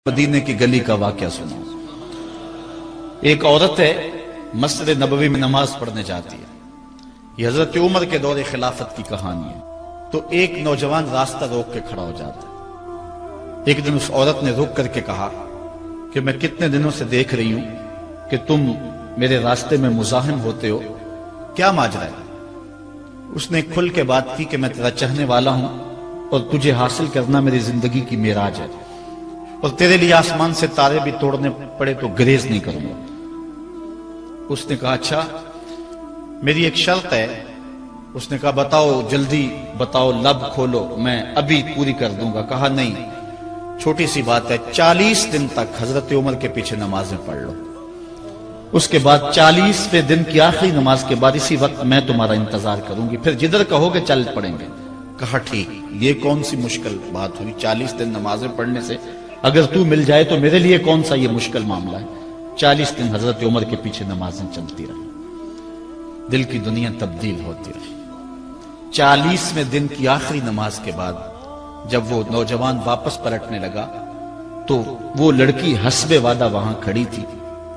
مدینے کی گلی کا واقعہ سنا۔ ایک عورت ہے، مسجد نبوی میں نماز پڑھنے جاتی ہے۔ یہ حضرت عمر کے دور خلافت کی کہانی ہے۔ تو ایک نوجوان راستہ روک کے کھڑا ہو جاتا ہے۔ ایک دن اس عورت نے رک کر کے کہا کہ میں کتنے دنوں سے دیکھ رہی ہوں کہ تم میرے راستے میں مزاحم ہوتے ہو، کیا ماجرا ہے؟ اس نے کھل کے بات کی کہ میں تیرا چاہنے والا ہوں اور تجھے حاصل کرنا میری زندگی کی معراج ہے، اور تیرے لیے آسمان سے تارے بھی توڑنے پڑے تو گریز نہیں کروں گا۔ اس نے کہا اچھا، میری ایک شرط ہے۔ اس نے کہا بتاؤ، جلدی بتاؤ، لب کھولو، میں ابھی پوری کر دوں گا۔ کہا نہیں، چھوٹی سی بات ہے، 40 دن تک حضرت عمر کے پیچھے نمازیں پڑھ لو، اس کے بعد 40ویں دن کی آخری نماز کے بعد اسی وقت میں تمہارا انتظار کروں گی، پھر جدھر کہو گے چل پڑیں گے۔ کہا ٹھیک، یہ کون سی مشکل بات ہوئی؟ 40 دن نمازیں پڑھنے سے اگر تو مل جائے تو میرے لیے کون سا یہ مشکل معاملہ ہے۔ 40 دن حضرت عمر کے پیچھے نمازیں چلتی رہی، دل کی دنیا تبدیل ہوتی رہی۔ 40ویں دن کی آخری نماز کے بعد جب وہ نوجوان واپس پلٹنے لگا تو وہ لڑکی حسب وعدہ وہاں کھڑی تھی،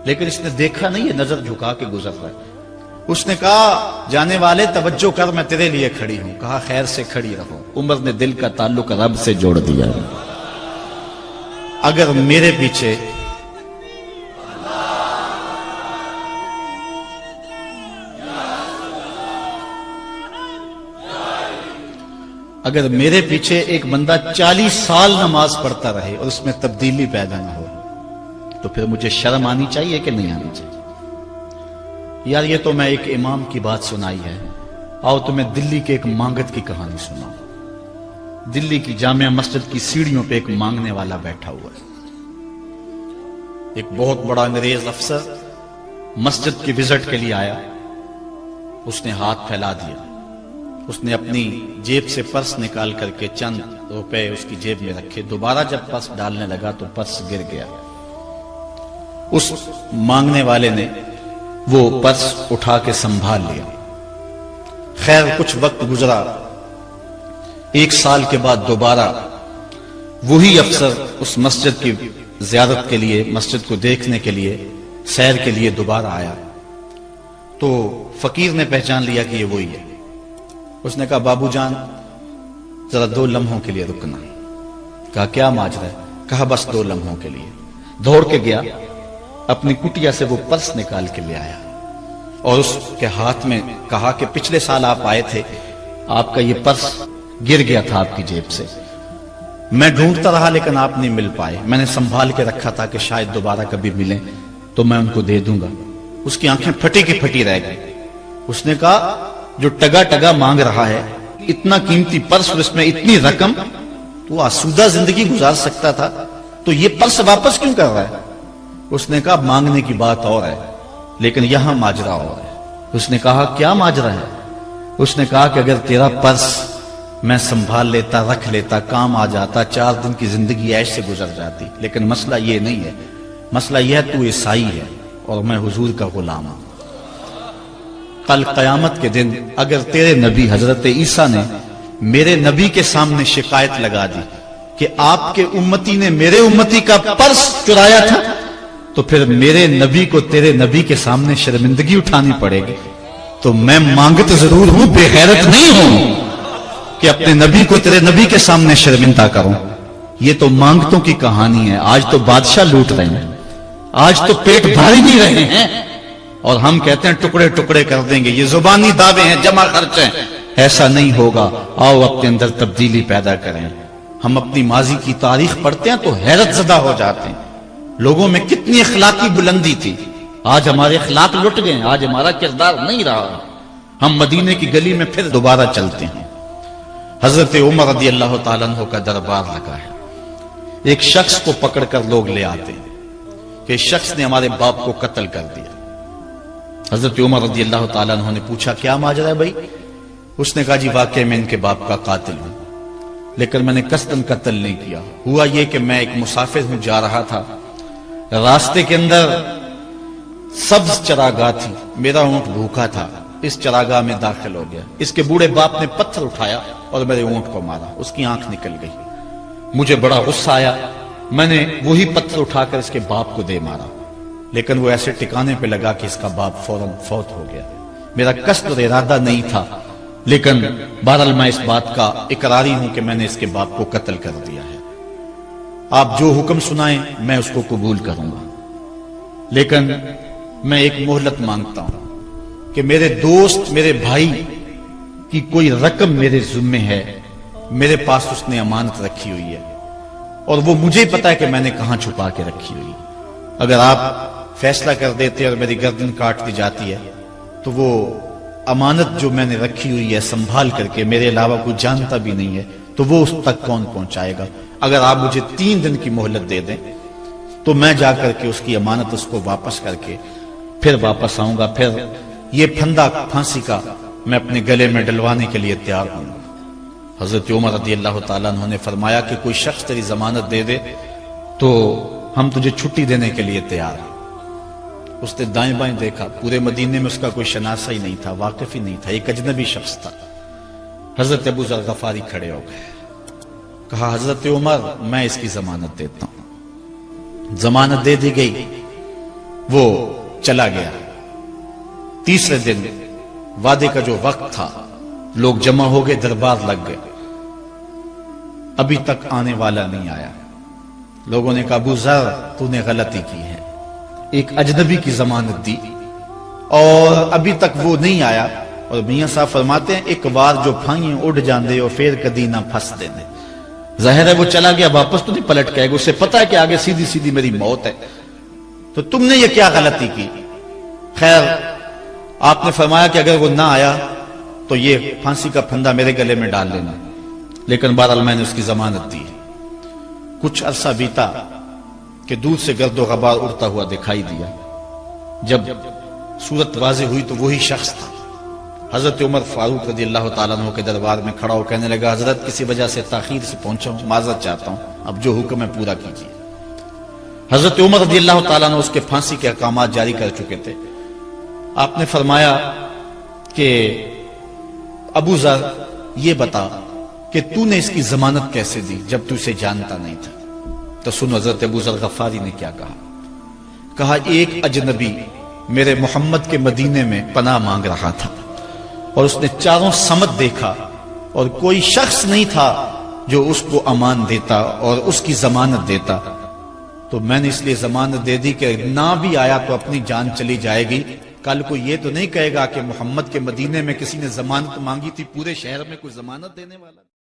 لیکن اس نے دیکھا نہیں، ہے نظر جھکا کے گزر رہا ہے۔ اس نے کہا جانے والے توجہ کر، میں تیرے لیے کھڑی ہوں۔ کہا خیر سے کھڑی رہو۔ عمر نے دل کا تعلق رب سے جوڑ دیا۔ اگر میرے پیچھے ایک بندہ 40 سال نماز پڑھتا رہے اور اس میں تبدیلی پیدا نہ ہو تو پھر مجھے شرم آنی چاہیے کہ نہیں آنی چاہیے؟ یار یہ تو میں ایک امام کی بات سنائی ہے، آؤ تمہیں دلی کے ایک مانگت کی کہانی سناؤں۔ دلی کی جامع مسجد کی سیڑھیوں پہ ایک مانگنے والا بیٹھا ہوا ہے۔ ایک بہت بڑا انگریز افسر مسجد کی وزٹ کے لیے آیا، اس نے ہاتھ پھیلا دیا، اس نے اپنی جیب سے پرس نکال کر کے چند روپے اس کی جیب میں رکھے، دوبارہ جب پرس ڈالنے لگا تو پرس گر گیا۔ اس مانگنے والے نے وہ پرس اٹھا کے سنبھال لیا۔ خیر کچھ وقت گزرا، 1 سال کے بعد دوبارہ وہی افسر اس مسجد کی زیارت کے لیے، مسجد کو دیکھنے کے لیے، سیر کے لیے دوبارہ آیا تو فقیر نے پہچان لیا کہ یہ وہی ہے۔ اس نے کہا بابو جان ذرا 2 لمحوں کے لیے رکنا۔ کہا کیا ماجرا ہے؟ کہا بس 2 لمحوں کے لیے۔ دوڑ کے گیا، اپنی کٹیا سے وہ پرس نکال کے لے آیا اور اس کے ہاتھ میں کہا کہ پچھلے سال آپ آئے تھے، آپ کا یہ پرس گر گیا تھا آپ کی جیب سے، میں ڈھونڈتا رہا لیکن آپ نہیں مل پائے، میں نے سنبھال کے رکھا تھا کہ شاید دوبارہ کبھی ملیں تو میں ان کو دے دوں گا۔ اس کی آنکھیں پھٹی کی پھٹی رہ گئی۔ اس نے کہا جو ٹگا ٹگا مانگ رہا ہے، اتنا قیمتی پرس اور اس میں اتنی رقم، تو آسودہ زندگی گزار سکتا تھا، تو یہ پرس واپس کیوں کر رہا ہے؟ اس نے کہا مانگنے کی بات اور ہے لیکن یہاں ماجرا اور ہے۔ اس نے کہا کیا ماجرا ہے؟ اس نے کہا کہ اگر تیرا پرس میں سنبھال لیتا، رکھ لیتا، کام آ جاتا، 4 دن کی زندگی عیش سے گزر جاتی، لیکن مسئلہ یہ نہیں ہے، مسئلہ یہ ہے تو عیسائی ہے اور میں حضور کا غلام ہوں۔ کل قیامت کے دن اگر تیرے نبی حضرت عیسیٰ نے میرے نبی کے سامنے شکایت لگا دی کہ آپ کے امتی نے میرے امتی کا پرس چرایا تھا، تو پھر میرے نبی کو تیرے نبی کے سامنے شرمندگی اٹھانی پڑے گی۔ تو میں مانگت ضرور ہوں، بے غیرت نہیں ہوں کہ اپنے نبی کو تیرے نبی کے سامنے شرمندہ کروں۔ یہ تو مانگتوں کی کہانی ہے، آج تو بادشاہ لوٹ رہے ہیں، آج تو پیٹ بھاری نہیں رہے ہیں اور ہم کہتے ہیں ٹکڑے ٹکڑے کر دیں گے، یہ زبانی دعوے ہیں، جمع خرچ ہیں۔ ایسا نہیں ہوگا، آؤ اپنے اندر تبدیلی پیدا کریں۔ ہم اپنی ماضی کی تاریخ پڑھتے ہیں تو حیرت زدہ ہو جاتے ہیں، لوگوں میں کتنی اخلاقی بلندی تھی، آج ہمارے اخلاق لٹ گئے، آج ہمارا کردار نہیں رہا۔ ہم مدینے کی گلی میں پھر دوبارہ چلتے ہیں۔ حضرت عمر رضی اللہ تعالیٰ عنہ کا دربار لگا ہے۔ ایک شخص کو پکڑ کر لوگ لے آتے ہیں کہ اس شخص نے ہمارے باپ کو قتل کر دیا۔ حضرت عمر رضی اللہ تعالیٰ عنہ نے پوچھا کیا ماجرا ہے بھائی؟ اس نے کہا جی واقعی میں ان کے باپ کا قاتل ہوں، لیکن میں نے قصداً قتل نہیں کیا۔ ہوا یہ کہ میں ایک مسافر ہوں، جا رہا تھا، راستے کے اندر سبز چراگاہ تھی، میرا اونٹ بھوکا تھا، اس چراگاہ میں داخل ہو گیا، اس کے بوڑھے باپ نے پتھر اٹھایا اور میرے اونٹ کو مارا، اس کی آنکھ نکل گئی۔ مجھے بڑا غصہ آیا، میں نے وہی پتھر اٹھا کر اس کے باپ کو دے مارا، لیکن وہ ایسے ٹکانے پہ لگا کہ اس کا باپ فوراً فوت ہو گیا۔ میرا قصد اور ارادہ نہیں تھا، لیکن بہرحال میں اس بات کا اقراری ہوں کہ میں نے اس کے باپ کو قتل کر دیا ہے۔ آپ جو حکم سنائیں میں اس کو قبول کروں گا، لیکن میں ایک مہلت مانگتا ہوں کہ میرے دوست، میرے بھائی کی کوئی رقم میرے ذمے ہے، میرے پاس اس نے امانت رکھی ہوئی ہے، اور وہ مجھے پتا ہے کہ میں نے کہاں چھپا کے رکھی ہوئی ہے۔ اگر آپ فیصلہ کر دیتے اور میری گردن کاٹ دی جاتی ہے تو وہ امانت جو میں نے رکھی ہوئی ہے سنبھال کر کے، میرے علاوہ کوئی جانتا بھی نہیں ہے، تو وہ اس تک کون پہنچائے گا؟ اگر آپ مجھے 3 دن کی مہلت دے دیں تو میں جا کر کے اس کی امانت اس کو واپس کر کے پھر واپس آؤں گا، پھر یہ پھندا پھانسی کا میں اپنے گلے میں ڈلوانے کے لیے تیار ہوں گا۔ حضرت عمر رضی اللہ تعالیٰ عنہ نے فرمایا کہ کوئی شخص تیری ضمانت دے دے تو ہم تجھے چھٹی دینے کے لیے تیار ہیں۔ اس نے دائیں بائیں دیکھا، پورے مدینے میں اس کا کوئی شناسہ ہی نہیں تھا، واقف ہی نہیں تھا، ایک اجنبی شخص تھا۔ حضرت ابو ذر غفاری کھڑے ہو گئے، کہا حضرت عمر میں اس کی ضمانت دیتا ہوں۔ ضمانت دے دی گئی، وہ چلا گیا۔ تیسرے دن وعدے کا جو وقت تھا، لوگ جمع ہو گئے، دربار لگ گئے، ابھی تک آنے والا نہیں آیا۔ لوگوں نے کہا ابو ذر تو نے غلطی کی ہے، ایک اجنبی کی ضمانت دی اور ابھی تک وہ نہیں آیا، اور میاں صاحب فرماتے ہیں ایک بار جو پھائیں اڑ جاندے اور پھر کدی نہ پھنس دینے۔ ظاہر ہے وہ چلا گیا، واپس تو نہیں پلٹ کے آئے گا، اسے پتا ہے کہ آگے سیدھی سیدھی میری موت ہے، تو تم نے یہ کیا غلطی کی؟ خیر آپ نے فرمایا کہ اگر وہ نہ آیا تو یہ پھانسی کا پھندا میرے گلے میں ڈال لینا، لیکن بہرحال میں نے اس کی ضمانت دی۔ کچھ عرصہ بیتا کہ دور سے گرد و غبار اڑتا ہوا دکھائی دیا۔ جب صورت واضح ہوئی تو وہی شخص تھا۔ حضرت عمر فاروق رضی اللہ تعالیٰ عنہ کے دربار میں کھڑا ہو کہنے لگا حضرت کسی وجہ سے تاخیر سے پہنچا ہوں، معذرت چاہتا ہوں، اب جو حکم ہے پورا کیجیے۔ حضرت عمر رضی اللہ تعالیٰ عنہ اس کے پھانسی کے احکامات جاری کر چکے تھے۔ آپ نے فرمایا کہ ابو ذر یہ بتا کہ تو نے اس کی ضمانت کیسے دی جب تو اسے جانتا نہیں تھا؟ تو سنو حضرت ابو ذر غفاری نے کیا کہا۔ کہا ایک اجنبی میرے محمد کے مدینے میں پناہ مانگ رہا تھا اور اس نے چاروں سمت دیکھا اور کوئی شخص نہیں تھا جو اس کو امان دیتا اور اس کی ضمانت دیتا، تو میں نے اس لیے ضمانت دے دی کہ نہ بھی آیا تو اپنی جان چلی جائے گی، کل کو یہ تو نہیں کہے گا کہ محمد کے مدینے میں کسی نے ضمانت مانگی تھی، پورے شہر میں کوئی ضمانت دینے والا